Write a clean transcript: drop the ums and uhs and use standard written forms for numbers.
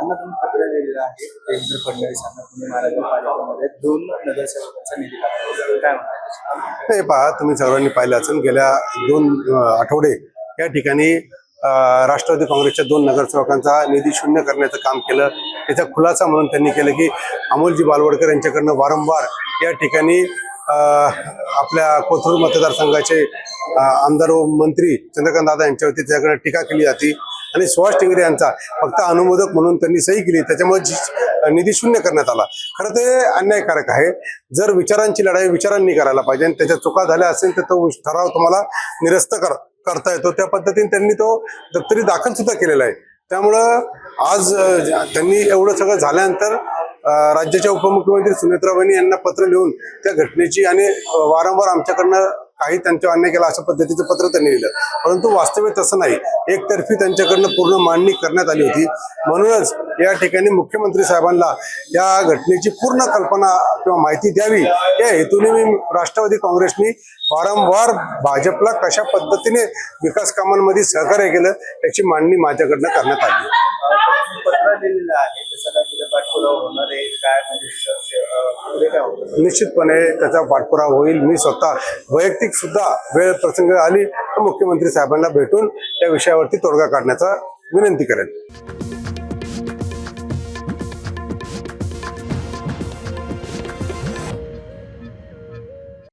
त्यांना तुम्ही पत्र लिहिलेलं आहे देवेंद्र फडणवीसांना पुणे महानगरपालिकेमध्ये 2 नगरसेवकांचा निधी काढला काय म्हणतात? हे पहा, तुम्ही सर्वांनी पाहिलं असेल गेल्या 2 आठवडे या ठिकाणी राष्ट्रवादी काँग्रेसच्या 2 नगरसेवकांचा निधी शून्य करण्याचं काम केलं। त्याचा खुलासा म्हणून त्यांनी केलं की अमोलजी बालवडकर यांच्याकडनं वारंवार या ठिकाणी आपल्या कोथरूड मतदारसंघाचे आमदार व मंत्री चंद्रकांत दादा यांच्यावरती त्याच्याकडे टीका केली जाते आणि सुहास टिंगरे यांचा फक्त अनुमोदक म्हणून त्यांनी सही केली, त्याच्यामुळे निधी शून्य करण्यात आला। खरं ते अन्यायकारक आहे। जर विचारांची लढाई विचारांनी करायला पाहिजे आणि त्याच्या चुका झाल्या असेल तर तो ठराव तुम्हाला निरस्त करता येतो। त्या पद्धतीने त्यांनी तो दप्तरी दाखल सुद्धा केलेला आहे। त्यामुळं आज त्यांनी एवढं सगळं झाल्यानंतर राज्याच्या उपमुख्यमंत्री सुनेत्राबाई यांना पत्र लिहून त्या घटनेची आणि वारंवार आमच्याकडनं काही त्यांच्यावर अन्याय केला अशा पद्धतीचं पत्र त्यांनी लिहिलं, परंतु वास्तविक तसं नाही। एकतर्फी त्यांच्याकडनं पूर्ण मांडणी करण्यात आली होती। म्हणूनच या ठिकाणी मुख्यमंत्री साहेबांना या घटनेची पूर्ण कल्पना किंवा माहिती द्यावी या हेतूने मी राष्ट्रवादी काँग्रेसनी वारंवार भाजपला कशा पद्धतीने विकास कामांमध्ये सहकार्य केलं याची मांडणी माझ्याकडनं करण्यात आली। पत्र दिलेलं आहे त्याचा काय पुढे पाठपुरावा होणार आहे काय म्हणजे काय होतं? निश्चितपणे त्याचा पाठपुरावा होईल। मी स्वतः वैयक्तिक सुद्धा वेळ प्रसंग आली तर मुख्यमंत्री साहेबांना भेटून या विषयावरती तोडगा काढण्याचा विनंती करेन।